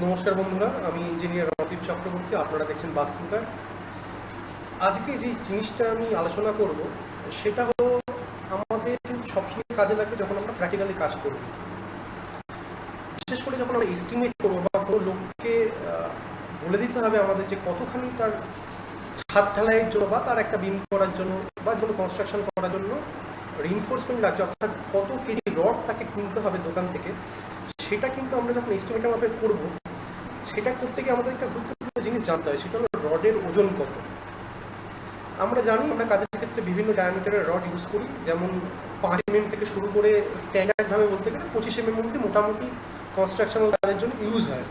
নমস্কার বন্ধুরা, আমি ইঞ্জিনিয়ার রণদীপ চক্রবর্তী। আপনারা দেখছেন বাস্তুকার। আজকে যে জিনিসটা আমি আলোচনা করব সেটা হলো আমাদের কিন্তু সবসময় কাজে লাগবে যখন আমরা প্র্যাকটিক্যালি কাজ করব। বিশেষ করে যখন আমরা এস্টিমেট করবো বা কোনো লোককে বলে দিতে হবে আমাদের যে কতখানি তার ছাদ ঢালাইয়ের জন্য বা তার একটা বিম করার জন্য বা কোনো কনস্ট্রাকশন করার জন্য রিইনফোর্সমেন্ট লাগছে, অর্থাৎ কত কেজি রড তাকে কিনতে হবে দোকান থেকে, সেটা কিন্তু আমরা যখন এস্টিমেটের মাধ্যমে করবো, সেটা করতে গিয়ে আমাদের একটা গুরুত্বপূর্ণ জিনিস জানতে হয়, সেটা হলো রডের ওজন কত। আমরা জানি আমরা কাজের ক্ষেত্রে বিভিন্ন ডায়ামিটারের রড ইউজ করি, যেমন 5 mm থেকে শুরু করে স্ট্যান্ডার্ডভাবে বলতে গেলে 25 mm অবধি মোটামুটি কনস্ট্রাকশনাল কাজের জন্য ইউজ হয়।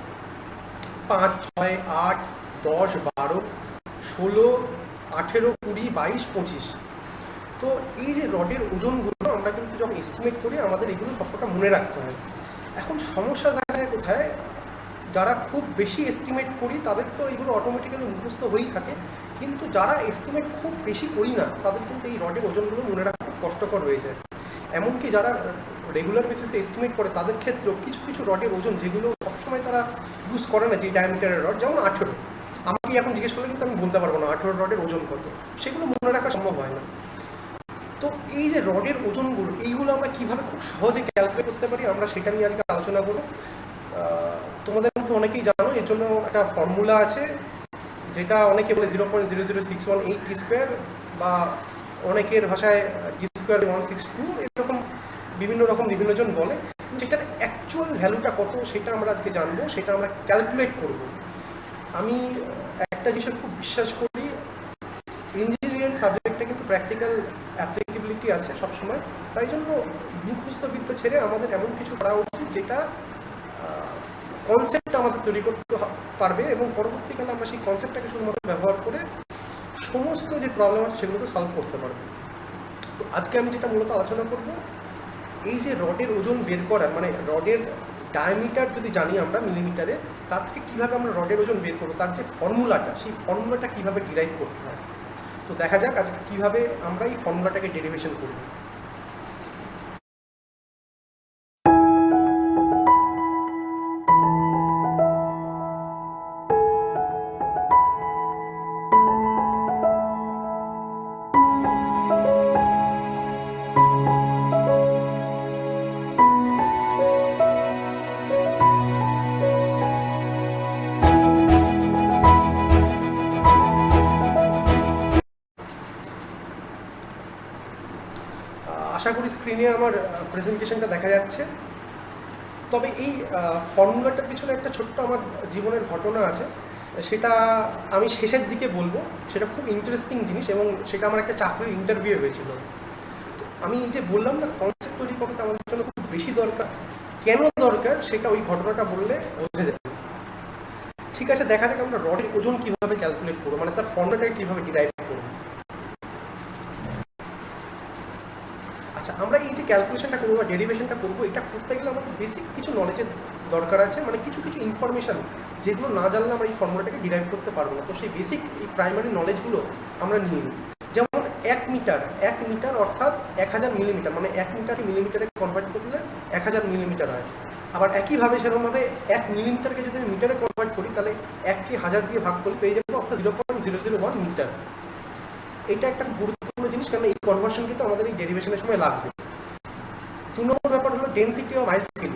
5, 6, 8, 10, 12, 16, 18, 20, 22, 25। তো এই যে রডের ওজনগুলো আমরা কিন্তু যখন এস্টিমেট করি আমাদের এগুলো সবকটা মনে রাখতে হয়। এখন সমস্যা দেখা যায় কোথায়, যারা খুব বেশি এস্টিমেট করি তাদের তো এগুলো অটোমেটিক্যালি মুখস্থ হয়েই থাকে, কিন্তু যারা এস্টিমেট খুব বেশি করি না তাদের কিন্তু এই রডের ওজনগুলো মনে রাখা খুব কষ্টকর হয়ে যায়। এমনকি যারা রেগুলার বেসিসে এস্টিমেট করে তাদের ক্ষেত্রেও কিছু কিছু রডের ওজন যেগুলো সবসময় তারা ইউজ করে না, যে ডায়ামিটারের রড, যেমন 18, আমাকে এখন জিজ্ঞেস করলে কিন্তু আমি বলতে পারবো না 18 রডের ওজন কত, সেগুলো মনে রাখা সম্ভব হয় না। তো এই যে রডের ওজনগুলো, এইগুলো আমরা কীভাবে খুব সহজে ক্যালকুলেট করতে পারি, আমরা সেটা নিয়ে আজকে আলোচনা করব। তোমাদের মধ্যে অনেকেই জানো এর জন্য একটা ফর্মুলা আছে, যেটা অনেকে বলে 0.00618 টি স্কোয়ার, বা অনেকের ভাষায় টি স্কোয়ার 162, এরকম বিভিন্ন জন বলে। সেটার অ্যাকচুয়াল ভ্যালুটা কত সেটা আমরা আজকে জানবো, সেটা আমরা ক্যালকুলেট করব। আমি একটা জিনিসে খুব বিশ্বাস করি, ইঞ্জিনিয়ারিং সাবজেক্টে কিন্তু প্র্যাকটিক্যাল অ্যাপ্লিকেবিলিটি আছে সবসময়, তাই জন্য মুখস্থ বিদ্যা ছেড়ে আমাদের এমন কিছু করা উচিত যেটা কনসেপ্ট আমাদের তৈরি করতে পারবে, এবং পরবর্তীকালে আমরা সেই কনসেপ্টটাকে শুধুমাত্র ব্যবহার করে সমস্ত যে প্রবলেম আছে সেগুলোকে সলভ করতে পারবো। তো আজকে আমি যেটা মূলত আলোচনা করব, এই যে রডের ওজন বের করার, মানে রডের ডায়ামিটার যদি জানি আমরা মিলিমিটারে, তার থেকে কীভাবে আমরা রডের ওজন বের করবো, তার যে ফর্মুলাটা, সেই ফর্মুলাটা কীভাবে ডিরাইভ করতে হয়। তো দেখা যাক আজকে কীভাবে আমরা এই ফর্মুলাটাকে ডেরিভেশন করব। আশা করি স্ক্রিনে আমার প্রেজেন্টেশনটা দেখা যাচ্ছে। তবে এই ফর্মুলাটার পিছনে একটা ছোট্ট আমার জীবনের ঘটনা আছে, সেটা আমি শেষের দিকে বলবো। সেটা খুব ইন্টারেস্টিং জিনিস, এবং সেটা আমার একটা চাকরির ইন্টারভিউ হয়েছিল। তো আমি এই যে বললাম না, কনসেপ্ট তৈরি করতে আমাদের জন্য খুব বেশি দরকার, কেন দরকার সেটা ওই ঘটনাটা বললে বোঝা যাবে। ঠিক আছে, দেখা যাক আমরা রডের ওজন কীভাবে ক্যালকুলেট করবো, মানে তার ফর্মুলাটাকে কীভাবে ডিরাইভ করবো। আচ্ছা, আমরা এই যে ক্যালকুলেশনটা করবো বা ডেরিভেশনটা করবো, এটা করতে গেলে আমাদের বেসিক কিছু নলেজের দরকার আছে, মানে কিছু ইনফরমেশান যেগুলো না জানলে আমরা এই ফর্মুলাটাকে ডিরাইভ করতে পারবো না। তো সেই বেসিক এই প্রাইমারি নলেজগুলো আমরা নিয়ে নিই। যেমন 1 মিটার অর্থাৎ 1000 মিলিমিটার, মানে 1 মিটারকে মিলিমিটারে কনভার্ট করলে 1000 মিলিমিটার হয়। আবার একইভাবে সেরকমভাবে 1 মিলিমিটারকে যদি আমি মিটারে কনভার্ট করি, তাহলে 1কে 1000 দিয়ে ভাগ করি পেয়ে যাবো, অর্থাৎ 0.001 মিটার। এটা একটা গুরুত্বপূর্ণ জিনিস, কারণ এই কনভার্সন কিন্তু আমাদের এই ডেরিভেশনের সময় লাগবে। 2 নম্বর ব্যাপার হলো density of mile scale.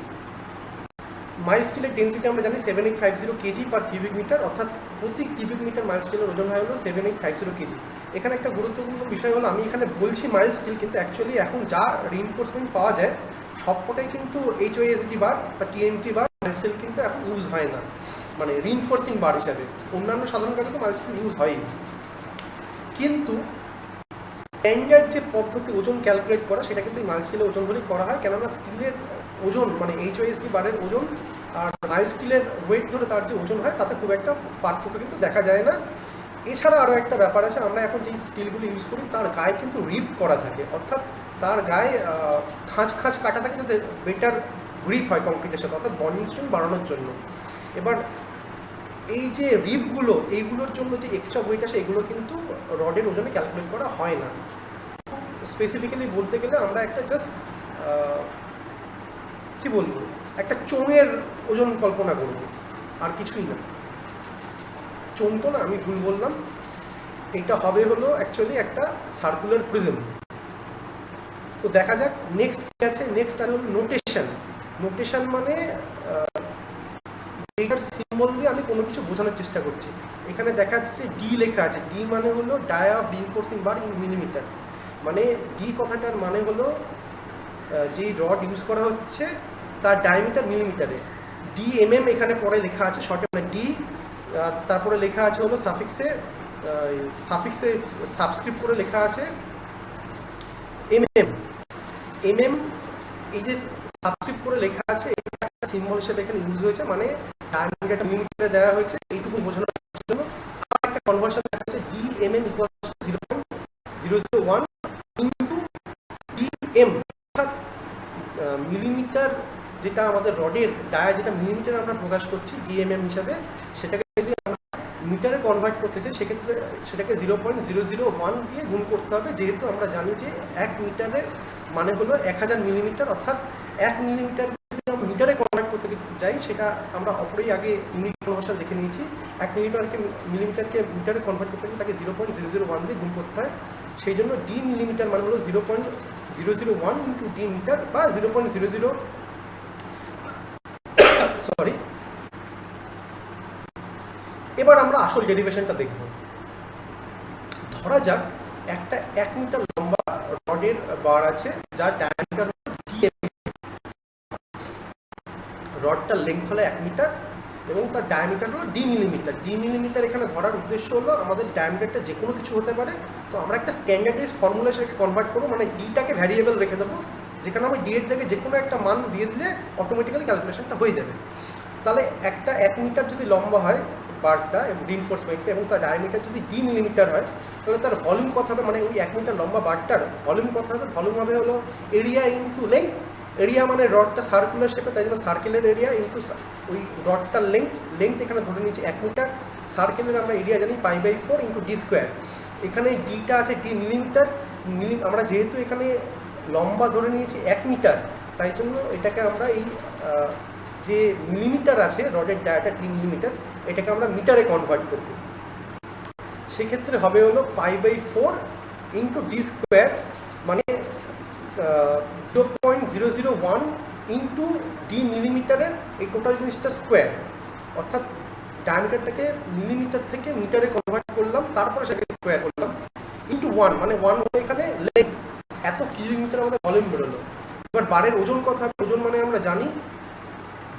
Mile স্কেলের ডেন্সিটি আমরা জানি 7850 কেজি পার কিউবিক মিটার, অর্থাৎ প্রতি কিউবিক মিটার মাইল স্কেলের ওজন হয় হলো 7850 কেজি। এখানে একটা গুরুত্বপূর্ণ বিষয় হলো, আমি এখানে বলছি মাইল স্কেল, কিন্তু অ্যাকচুয়ালি এখন যা রিইনফোর্সমেন্ট পাওয়া যায় সবকটাই কিন্তু HOSD বার বা TMT বার, মাইল স্কেল কিন্তু এখন ইউজ হয় না, মানে রিইনফোর্সিং বার হিসাবে। অন্যান্য সাধারণ কাজে তো মাইল স্কেল ইউজ হয়ই, কিন্তু স্ট্যান্ডার্ড যে পদ্ধতি ওজন ক্যালকুলেট করা সেটা কিন্তু এই মাইল স্কেলের ওজন ধরেই করা হয়, কেননা স্টিলের ওজন মানে HOSD বারের ওজন আর মাইল স্কেলের ওয়েট ধরে তার যে ওজন হয় তাতে খুব একটা পার্থক্য কিন্তু দেখা যায় না। এছাড়া আরও একটা ব্যাপার আছে, আমরা এখন যে স্টিলগুলো ইউজ করি তার গায়ে কিন্তু রিপ করা থাকে, অর্থাৎ তার গায়ে খাঁজ কাটা থাকে যাতে বেটার গ্রিপ হয় কংক্রিটের সাথে, অর্থাৎ বন্ডিং স্ট্রেংথ বাড়ানোর জন্য। এবার এই যে রিপগুলো, এইগুলোর জন্য যে এক্সট্রা ওয়েট আসে, এগুলো কিন্তু রডের ওজনে ক্যালকুলেট করা হয় না। খুব স্পেসিফিক্যালি বলতে গেলে আমরা একটা জাস্ট কী বলবো, একটা চোঙের ওজন কল্পনা করব। আর কিছুই না। চমতো না, আমি ভুল বললাম। এটা হবে হলো অ্যাকচুয়ালি একটা সার্কুলার প্রিজম। তো দেখা যাক নেক্সট কি আছে। নেক্সট আছে হলো নোটেশন। নোটেশন মানে এইটার সিম্বল দিয়ে আমি কোনো কিছু বোঝানোর চেষ্টা করছি। এখানে দেখা যাচ্ছে ডি লেখা আছে। ডি মানে হলো dia of reinforcing bar in millimetre. মানে ডি কথাটার মানে হলো যেই রড ইউজ করা হচ্ছে তার ডায়ামিটার মিলিমিটারে। ডিএমএম এখানে পরে লেখা আছে শর্টে, মানে ডি, আর তারপরে লেখা আছে হলো সাফিক্সে সাবস্ক্রিপ্ট করে লেখা আছে এমএম। এমএম এই যে সাবস্ক্রিপ্ট করে লেখা আছে এটা একটা সিম্বল হিসেবে এখানে ইউজ হয়েছে, মানে ডায়ামিটারটা মিলিমিটারে দেওয়া হয়েছে এইটুকু বোঝানোর জন্য। আর একটা কনভার্সন দেখা যাচ্ছে DMM equal to 0.001 into DM, অর্থাৎ মিলিমিটার যেটা আমাদের রডের ডায়া যেটা মিলিমিটারে আমরা প্রকাশ করছি ডিএমএম হিসাবে, সেটাকে যদি আমরা মিটারে কনভার্ট করতে চাই সেক্ষেত্রে সেটাকে 0.001 দিয়ে গুণ করতে হবে, যেহেতু আমরা জানি যে 1 মিটারের মানে হলো 1000 মিলিমিটার, অর্থাৎ 1 মিলিমিটার যদি আমরা মিটারে কনভার্ট করতে যাই সেটা আমরা অপরেই আগে ইউনিট কনভার্সন দেখে নিয়েছি। 1 মিলিমিটারকে মিটারে কনভার্ট করতে গেলে তাকে 0.001 দিয়ে গুণ করতে হয়। সেই জন্য ডি মিলিমিটার মানে হলো 0.001 ইন্টু ডি মিটার বা 0.00 সরি। এবার আমরা আসল ডেরিভেশনটা দেখব। ধরা যাক একটা 1 মিটার লম্বা রডের বার আছে যার ডায়ামিটার ডিএম। রডটার লেন্থ হলো 1 মিটার এবং তার ডায়ামিটার হলো ডি মিলিমিটার। ডি মিলিমিটার এখানে ধরার উদ্দেশ্য হলো আমাদের ডায়ামিটারটা যে কোনো কিছু হতে পারে, তো আমরা একটা স্ট্যান্ডার্ডাইজ ফর্মুলা সেটাকে কনভার্ট করবো, মানে ডিটাকে ভ্যারিয়েবল রেখে দেবো, যেখানে আমি ডি এর জায়গায় যে কোনো একটা মান দিয়ে দিলে অটোমেটিক্যালি ক্যালকুলেশনটা হয়ে যাবে। তাহলে একটা 1 মিটার যদি লম্বা হয় বারটা রিইনফোর্সমেন্টটা এবং তার ডায়ামিটার যদি ডি মিলিমিটার হয়, তাহলে তার ভলিউম কত হবে, মানে ওই 1 মিটার লম্বা বারটার ভলিউম কত হবে? ভলিউম হবে হলো এরিয়া ইন্টু লেন্থ। এরিয়া মানে রডটা সার্কুলার শেপে, তাই জন্য সার্কেলের এরিয়া ইন্টু ওই রডটার লেন্থ এখানে ধরে নিচ্ছি 1 মিটার। সার্কেলের আমরা এরিয়া জানি π/4 ইন্টু ডি স্কোয়ার। এখানে ডিটা আছে ডি মিলিমিটার। আমরা যেহেতু এখানে লম্বা ধরে নিয়েছি 1 মিটার, তাই জন্য এটাকে আমরা এই যে মিলিমিটার আছে রডের ডায়াটা ডি মিলিমিটার, এটাকে আমরা মিটারে কনভার্ট করব। সেক্ষেত্রে হবে হলো π/4 ইন্টু ডি স্কোয়ার, মানে 0.001 ইন্টু ডি মিলিমিটারের এই টোটাল জিনিসটা স্কোয়ার, অর্থাৎ ডায়ামিটারটাকে মিলিমিটার থেকে মিটারে কনভার্ট করলাম, তারপরে সেটাকে স্কোয়ার করলাম ইন্টু 1, মানে 1 হলো এখানে লেন্থ। এত কিউবিক মিটার আমাদের ভলিউম বেরোলো। এবার বারের ওজন কথা, ওজন মানে আমরা জানি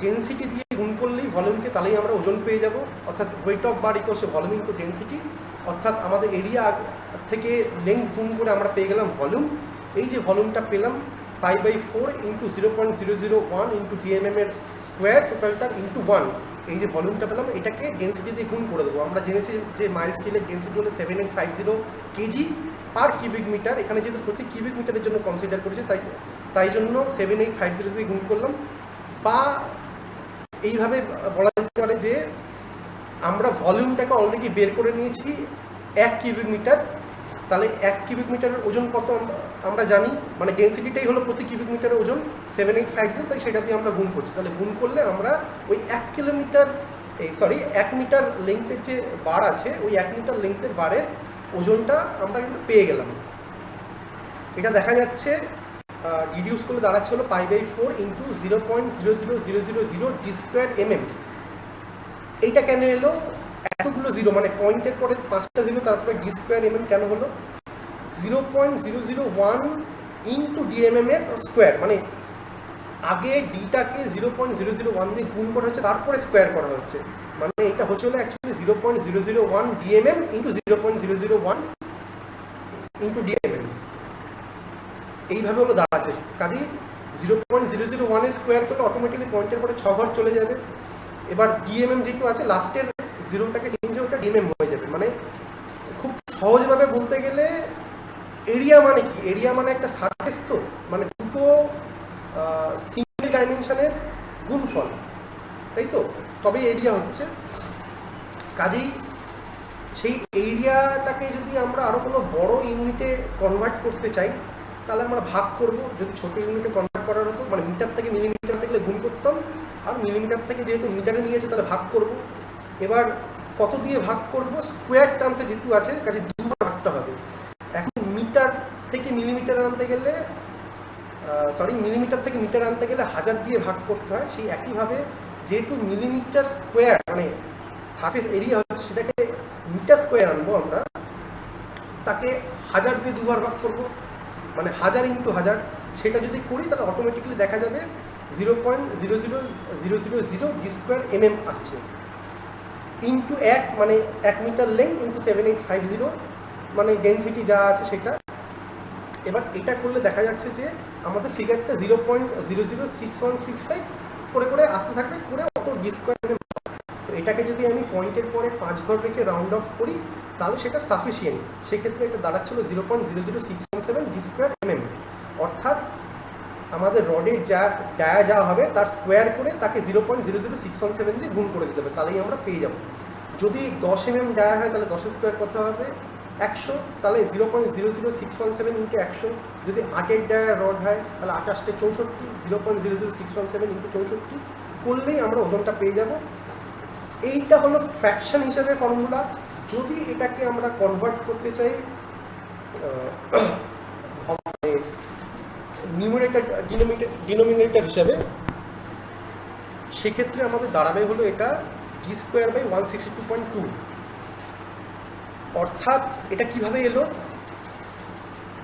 ডেন্সিটি দিয়ে গুণ করলেই ভলিউমকে, তাহলেই আমরা ওজন পেয়ে যাব, অর্থাৎ weight of bar equals volume into density, অর্থাৎ আমাদের এরিয়া থেকে লেন্থ গুণ করে আমরা পেয়ে গেলাম ভলিউম। এই যে ভলিউমটা পেলাম π/4 ইন্টু 0.001 ইন্টু ডিএমএম এর স্কোয়ার টোটালটার ইন্টু 1, এই যে ভলিউমটা পেলাম এটাকে ডেন্সিটি দিয়ে গুণ করে দেবো। আমরা জেনেছি যে মাইল স্কেলের ডেন্সিটি হলো 7850 কেজি পার কিউবিক মিটার। এখানে যেহেতু প্রতি কিউবিক মিটারের জন্য কনসিডার করেছে, তাই জন্য 7850 দিয়ে গুণ করলাম। বা এইভাবে বলা যেতে পারে যে আমরা ভলিউমটাকে অলরেডি বের করে নিয়েছি 1 কিউবিক মিটার। তাহলে 1 কিউবিক মিটারের ওজন কত আমরা জানি, মানে ডেন্সিটিটাই হলো প্রতি কিউবিক মিটারের ওজন 7850, তাই সেটা দিয়ে আমরা গুণ করছি। তাহলে গুণ করলে আমরা ওই 1 মিটার লেন্থের যে বার আছে, ওই 1 মিটার লেন্থের বারের ওজনটা আমরা কিন্তু পেয়ে গেলাম। এটা দেখা যাচ্ছে রিডিউস করলে দাঁড়াচ্ছে হলো π/4 ইন্টু 0.00000 ডি স্কোয়ার mm। এইটা কেন এলো? এতগুলো জিরো, মানে পয়েন্টের পরে 5টা জিরো, তারপরে ডি স্কোয়ার mm কেন হলো? 0.001 ইন্টু ডিএমএম এর স্কোয়ার, মানে আগে ডিটাকে 0.001 দিয়ে গুণ করা হচ্ছে, তারপরে স্কোয়ার করা হচ্ছে, মানে এটা হচ্ছে হলো actually 0.001 DMM into 0.001 into DMM. এইভাবে হলো দাঁড়াচ্ছে। কাজেই 0.001 এর স্কোয়ার করলে অটোমেটিক্যালি পয়েন্টের পরে 6 ঘর চলে যাবে। এবার ডিএমএম যেটু আছে লাস্টের জিরোটাকে চেঞ্জ হয়ে ওটা ডিএমএম হয়ে যাবে। মানে খুব সহজভাবে বলতে গেলে এরিয়া মানে কি? এরিয়া মানে একটা সারফেস, তো মানে দুটো সিঙ্গেল ডাইমেনশনের গুণফল, তাই তো, তবে এরিয়া হচ্ছে। কাজেই সেই এরিয়াটাকে যদি আমরা আরও কোনো বড় ইউনিটে কনভার্ট করতে চাই, তাহলে আমরা ভাগ করব। যদি ছোটো ইউনিটে কনভার্ট করার হতো, মানে মিটার থেকে মিলিমিটার থেকে গুণ করতাম, আর মিলিমিটার থেকে যেহেতু মিটারে নিয়েছে তাহলে ভাগ করব। এবার কত দিয়ে ভাগ করব, স্কোয়ার টার্মসে যেহেতু আছে কাজে দুবার ভাগটা হবে। এখন মিটার থেকে মিলিমিটার আনতে গেলে মিলিমিটার থেকে মিটার আনতে গেলে 1000 দিয়ে ভাগ করতে হয়। সেই একইভাবে যেহেতু মিলিমিটার স্কোয়ার মানে সারফেস এরিয়া হচ্ছে, সেটাকে মিটার স্কোয়ার আনবো আমরা, তাকে 1000 দিয়ে দুবার ভাগ করব, মানে 1000 × 1000। সেটা যদি করি তাহলে অটোমেটিক্যালি দেখা যাবে 0.00000 d² mm আসছে, ইন্টু 1 মানে 1 মিটার লেন্থ ইন্টু 7850 মানে ডেন্সিটি যা আছে সেটা। এবার এটা করলে দেখা যাচ্ছে যে আমাদের ফিগারটা 0.006165 করে করে আসতে থাকবে, করে অত d²। তো এটাকে যদি আমি পয়েন্টের পরে 5 ঘর রেখে রাউন্ড অফ করি তাহলে সেটা সাফিসিয়েন্ট। সেক্ষেত্রে এটা দাঁড়াচ্ছিল 0.00617 d² mm। অর্থাৎ আমাদের রডের ডায়া যা হবে তার স্কোয়ার করে তাকে 0.00617 দিয়ে গুণ করে দিতে হবে, তাহলেই আমরা পেয়ে যাব। যদি 10 mm ডায়া হয় তাহলে 10 স্কোয়ার কত হবে 100, তাহলে 0.00617 × 100। যদি 8-এর ডায়া রড হয় তাহলে 28-এ 64, 0.00617 × 64 করলেই আমরা ওজনটা পেয়ে যাব। এইটা হলো ফ্র্যাকশন হিসাবে ফর্মুলা। যদি এটাকে আমরা কনভার্ট করতে চাই নিউমারেটর ডিনোমিনেটর হিসাবে, সেক্ষেত্রে আমাদের দাঁড়াবে হলো এটা d²/162.2। অর্থাৎ এটা কিভাবে এলো,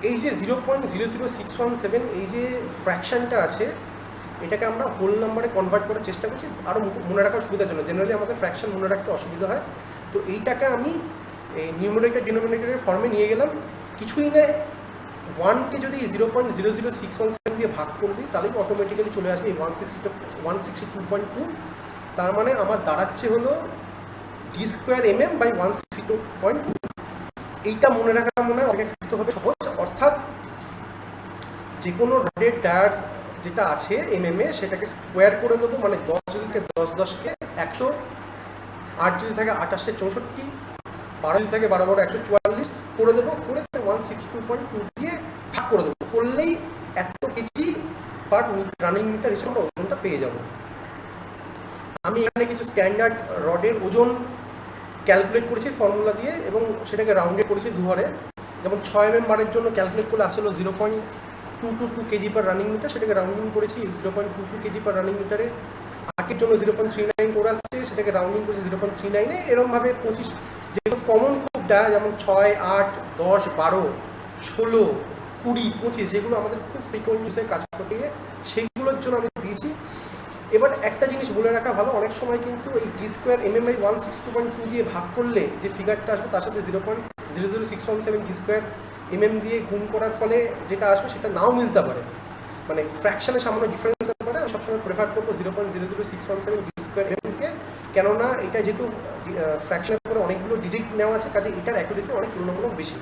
এই যে 0.00617 এই যে ফ্র্যাকশনটা আছে এটাকে আমরা হোল নাম্বারে কনভার্ট করার চেষ্টা করছি আরও মনে রাখার সুবিধার জন্য। জেনারেলি আমাদের ফ্র্যাকশন মনে রাখতে অসুবিধা হয়, তো এইটাকে আমি এই নিউমারেটর ডিনোমিনেটরের ফর্মে নিয়ে গেলাম। কিছুই না, 1কে যদি 0.00617 দিয়ে ভাগ করে দিই তাহলেই অটোমেটিক্যালি চলে আসবে এই 162.2। তার মানে আমার দাঁড়াচ্ছে হলো d² mm/162.2। এইটা মনে রাখা মনে হয় অপেক্ষাকৃতভাবে সহজ। অর্থাৎ যে কোনো রডের ডায়ার যেটা আছে mm এ সেটাকে স্কোয়ার করে দেবো, মানে 10 যদি থাকে 10 10কে 100, 8 যদি থাকে 28-এ 64, 12 যদি থাকে 12 144 করে দেবো, করে 162.2 দিয়ে ভাগ করে দেবো, করলেই এত কেজি পার রানিং মিটার হিসেবে আমরা ওজনটা পেয়ে যাব। আমি এখানে কিছু স্ট্যান্ডার্ড রডের ওজন ক্যালকুলেট করেছি ফর্মুলা দিয়ে এবং সেটাকে রাউন্ডে করেছি দুহারে। যেমন 6 mm বারের জন্য ক্যালকুলেট করলে আসলে 0.222 কেজি পার রানিং মিটার, সেটাকে রাউন্ডিং করেছি 0.22 কেজি পার রানিং মিটারে। 8-এর জন্য 0.394 আসছে, সেটাকে রাউন্ডিং করেছি 0.39-এ। এরকমভাবে 25 যেগুলো কমন খুব ডায়া, যেমন 6, 8, 10, 12, 16, 20, 25 যেগুলো আমাদের খুব ফ্রিকোয়েন্ট ইউজে কাজ করতে গিয়ে সেইগুলোর জন্য আমি দিয়েছি। এবার একটা জিনিস বলে রাখা ভালো, অনেক সময় কিন্তু এই d² mm/162.2 দিয়ে ভাগ করলে যে ফিগারটা আসবে তার সাথে 0.00617 d² mm দিয়ে গুণ করার ফলে যেটা আসবে সেটা নাও মিলতে পারে, মানে ফ্র্যাকশনের সামান্য ডিফারেন্স হতে পারে। আমি সবসময় প্রেফার করবো 0.00617 d² mm-কে, কেননা এটা যেহেতু ফ্র্যাকশনের পরে অনেকগুলো ডিজিট নেওয়া আছে, কাজে এটার অ্যাকুরেসি অনেক তুলনামূলক বেশি।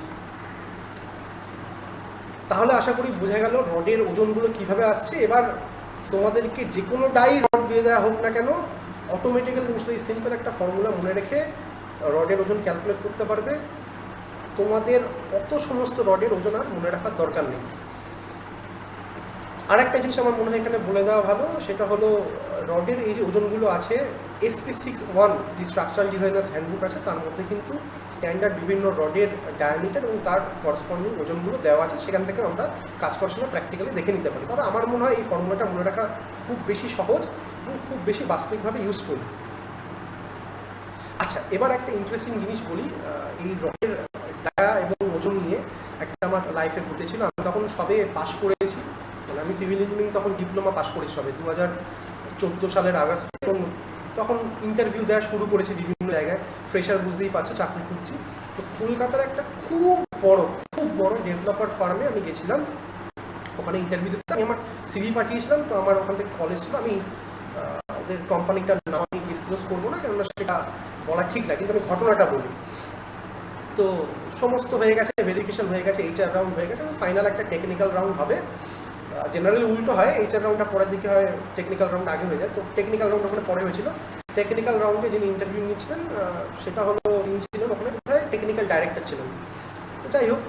তাহলে আশা করি বোঝা গেল রডের ওজনগুলো কিভাবে আসছে। এবার তোমাদেরকে যে কোনো ডাই রড দিয়ে দেওয়া হোক না কেন, অটোমেটিক্যালি তুমি শুধু সিম্পল একটা ফর্মুলা মনে রেখে রডের ওজন ক্যালকুলেট করতে পারবে। তোমাদের অত সমস্ত রডের ওজন আর মনে রাখার দরকার নেই। আরেকটা জিনিস আমার মনে হয় এখানে বলে দেওয়া ভালো, সেটা হলো রডের এই যে ওজনগুলো আছে SP61 যে স্ট্রাকচারাল ডিজাইনার্স হ্যান্ডবুক আছে তার মধ্যে কিন্তু স্ট্যান্ডার্ড বিভিন্ন রডের ডায়ামিটার এবং তার করসপন্ডিং ওজনগুলো দেওয়া আছে, সেখান থেকে আমরা কাজ করার সময় প্র্যাকটিক্যালি দেখে নিতে পারি। তবে আমার মনে হয় এই ফর্মুলাটা মনে রাখা খুব বেশি সহজ এবং খুব বেশি বাস্তবিকভাবে ইউজফুল। আচ্ছা, এবার একটা ইন্টারেস্টিং জিনিস বলি, এই রডের ডায়া এবং ওজন নিয়ে একটা আমার লাইফে ঘটেছিল। আমি তখন সবে পাশ করেছি, মানে আমি সিভিল ইঞ্জিনিয়ারিং তখন ডিপ্লোমা পাশ করেছি সবে 2014 সালের আগস্ট, এবং তখন ইন্টারভিউ দেওয়া শুরু করেছি বিভিন্ন জায়গায়, ফ্রেশার বুঝতেই পারছো চাকরি খুঁজছি। তো কলকাতার একটা খুব বড় ডেভেলপার ফার্মে আমি গেছিলাম, ওখানে ইন্টারভিউ দিতে আমি আমার সিভি পাঠিয়েছিলাম। তো আমার ওখান থেকে কলেজ ছিল, আমি ওদের কোম্পানিটার নাম আমি ডিসক্লোজ করবো না কেননা সেটা বলা ঠিক না, কিন্তু আমি ঘটনাটা বলি। তো সমস্ত হয়ে গেছে, ভেরিফিকেশন হয়ে গেছে, HR রাউন্ড হয়ে গেছে, ফাইনাল একটা টেকনিক্যাল রাউন্ড হবে। জেনারেলি উল্টো হয়, HR রাউন্ডটা পরের দিকে হয়, টেকনিক্যাল রাউন্ড আগে হয়ে যায়। তো টেকনিক্যাল রাউন্ড ওখানে পরে হয়েছিল। টেকনিক্যাল রাউন্ডে যিনি ইন্টারভিউ নিচ্ছিলেন সেটা হলো, তিনি ছিলেন ওখানে টেকনিক্যাল ডাইরেক্টর ছিলেন। তো যাই হোক,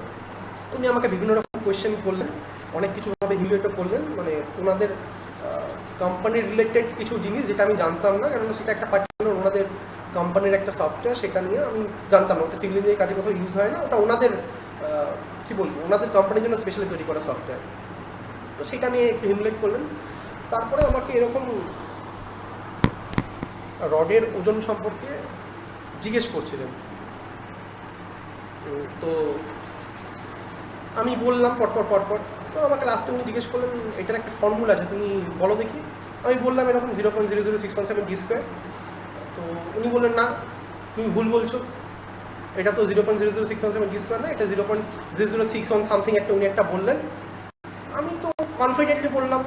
উনি আমাকে বিভিন্ন রকম কোয়েশ্চেন করলেন, অনেক কিছুভাবে হিলিয়েট করলেন, মানে ওনাদের কোম্পানি রিলেটেড কিছু জিনিস যেটা আমি জানতাম না, কেননা সেটা একটা পার্টিকুলার ওনাদের কোম্পানির একটা সফটওয়্যার, সেটা নিয়ে আমি জানতাম না। ওটা সিভিল ইঞ্জিনিয়ারিং কাজে কোথাও ইউজ হয় না, ওটা ওনাদের কী বলবো ওনাদের কোম্পানির জন্য স্পেশালি তৈরি করা সফটওয়্যার। তো সেটা নিয়ে একটু হিমলেট করলেন। তারপরে আমাকে এরকম রডের ওজন সম্পর্কে জিজ্ঞেস করছিলেন। তো আমি বললাম পরপর। তো আমাকে লাস্টে উনি জিজ্ঞেস করলেন এটার একটা ফর্মুলা আছে, তুমি বলো দেখি। আমি বললাম এরকম 0.00617 d²। তো উনি বললেন না, তুমি ভুল বলছো, এটা তো 0.00617 d² না, এটা 0.0061 সামথিং একটা উনি একটা বললেন। আমি তো কনফিডেন্টলি বললাম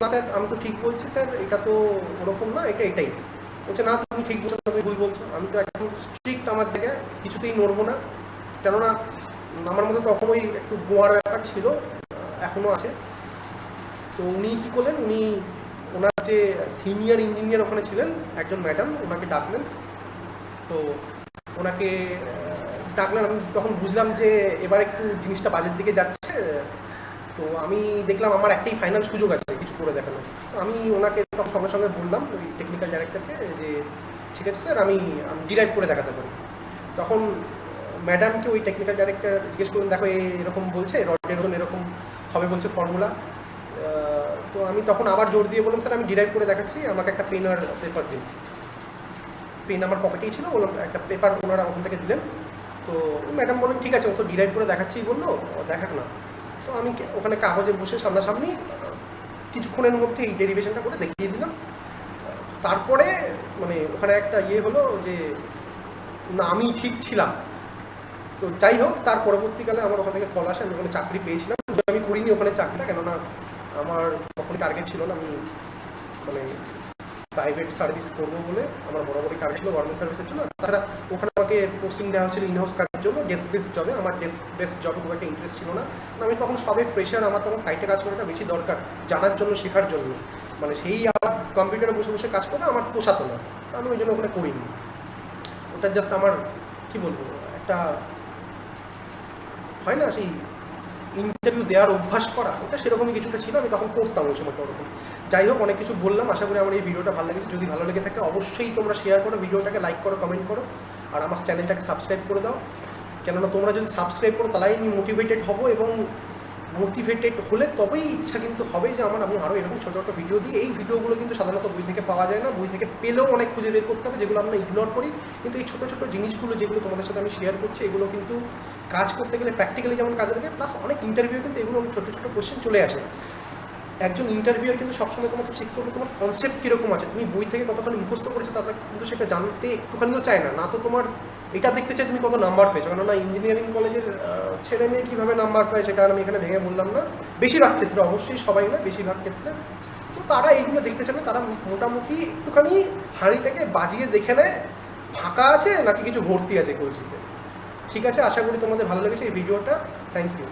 না স্যার, আমি তো ঠিক বলছি স্যার, এটা তো ওরকম না, এটা এটাই। বলছে না তুমি ঠিক বলছো, তুমি ভুল বলছো। আমি তো একদম স্ট্রিক্ট আমার জায়গায়, কিছুতেই নড়বো না, কেননা আমার মধ্যে তখন ওই একটু গোয়ার ব্যাপার ছিল, এখনও আছে। তো উনি কী করলেন, উনি ওনার যে সিনিয়র ইঞ্জিনিয়ার ওখানে ছিলেন একজন ম্যাডাম, ওনাকে ডাকলেন। তো ওনাকে ডাকলেন, আমি তখন বুঝলাম যে এবার একটু জিনিসটা বাজের দিকে যাচ্ছে। তো আমি দেখলাম আমার একটাই ফাইনাল সুযোগ আছে কিছু করে দেখানো। তো আমি ওনাকে তখন সঙ্গে সঙ্গে বললাম ওই টেকনিক্যাল ডাইরেক্টরকে যে ঠিক আছে স্যার, আমি ডিরাইভ করে দেখাতে পারি। তখন ম্যাডামকে ওই টেকনিক্যাল ডাইরেক্টর জিজ্ঞেস করুন, দেখো এরকম বলছে রডের ওজন এরকম হবে বলছে ফর্মুলা। তো আমি তখন আবার জোর দিয়ে বললাম স্যার আমি ডিরাইভ করে দেখাচ্ছি, আমাকে একটা পেন আর পেপার দিন। পেন আমার পকেটেই ছিল, বললাম একটা পেপার ওনারা ওখান থেকে দিলেন। তো ম্যাডাম বললেন ঠিক আছে, ও তো ডিরাইভ করে দেখাচ্ছেই বললো, দেখাক না। তো আমি ওখানে কাগজে বসে সামনাসামনি কিছুক্ষণের মধ্যে এই ডেরিভেশনটা করে দেখিয়ে দিলাম। তারপরে মানে ওখানে একটা হলো যে না আমি ঠিক ছিলাম। তো যাই হোক, তার পরবর্তীকালে আমার ওখান থেকে কল আসে, আমি ওখানে চাকরি পেয়েছিলাম। আমি করিনি ওখানে চাকরিটা, কেননা আমার তখন টার্গেট ছিল না, আমি মানে প্রাইভেট সার্ভিস করবো বলে আমার বরাবরই টার্গেট ছিল গভর্নমেন্ট সার্ভিসের জন্য। তাছাড়া ওখানে আমাকে পোস্টিং দেওয়া হচ্ছিল ইনহাউস কাজের জন্য, ডেস্ক বেসড জবে। আমার ডেস্ক বেসড জবে খুব একটা ইন্টারেস্ট ছিল না, আমি তখন সবে ফ্রেশার, আমার তখন সাইটে কাজ করাটা বেশি দরকার জানার জন্য, শেখার জন্য। মানে সেই আবার কম্পিউটারে বসে বসে কাজ করলে আমার পোষাতো না, আমি ওই জন্য ওখানে করিনি। ওটা জাস্ট আমার কী বলবো একটা হয় না সেই ইন্টারভিউ দেওয়ার অভ্যাস করা, ওটা সেরকমই কিছুটা ছিল, আমি তখন করতাম ওই সময়টা ওরকম। যাই হোক, অনেক কিছু বললাম, আশা করি আমার এই ভিডিওটা ভালো লেগেছে। যদি ভালো লেগে থাকে অবশ্যই তোমরা শেয়ার করো, ভিডিওটাকে লাইক করো, কমেন্ট করো, আর আমার চ্যানেলটাকে সাবস্ক্রাইব করে দাও। কেননা তোমরা যদি সাবস্ক্রাইব করো তাহলেই আমি মোটিভেটেড হব, এবং মোটিভেটেড হলে তবেই ইচ্ছা কিন্তু হবে যে আমি আরও এরকম ছোটো ছোটো ভিডিও দিই। এই ভিডিওগুলো কিন্তু সাধারণত বই থেকে পাওয়া যায় না, বই থেকে পেলেও অনেক খুঁজে বের করতে হবে, যেগুলো আমরা ইগনোর করি। কিন্তু এই ছোটো ছোটো জিনিসগুলো যেগুলো তোমাদের সাথে আমি শেয়ার করছি, এগুলো কিন্তু কাজ করতে গেলে প্র্যাকটিক্যালি যেমন কাজে লাগে, প্লাস অনেক ইন্টারভিউ কিন্তু এগুলো ছোটো ছোটো কোশ্চেন চলে আসে। একজন ইন্টারভিউয়ার কিন্তু সবসময় তোমাকে চেক করবে তোমার কনসেপ্ট কীরকম আছে, তুমি বই থেকে কতখানি মুখস্থ করেছো, তাদের কিন্তু সেটা জানতে একটুখানিও চায় না। না তো তোমার এটা দেখতে চাই তুমি কত নাম্বার পেয়েছো, কেননা ইঞ্জিনিয়ারিং কলেজের ছেলে মেয়ে কীভাবে নাম্বার পায় সেটা আমি এখানে ভেঙে বললাম না। বেশিরভাগ ক্ষেত্রে, অবশ্যই সবাই না, বেশিরভাগ ক্ষেত্রে তো তারা এইগুলো দেখতে চায় না। তারা মোটামুটি একটুখানি হাঁড়িটাকে বাজিয়ে দেখে নেয় ফাঁকা আছে নাকি কিছু ভর্তি আছে কলসিতে। ঠিক আছে, আশা করি তোমাদের ভালো লেগেছে এই ভিডিওটা। Thank you.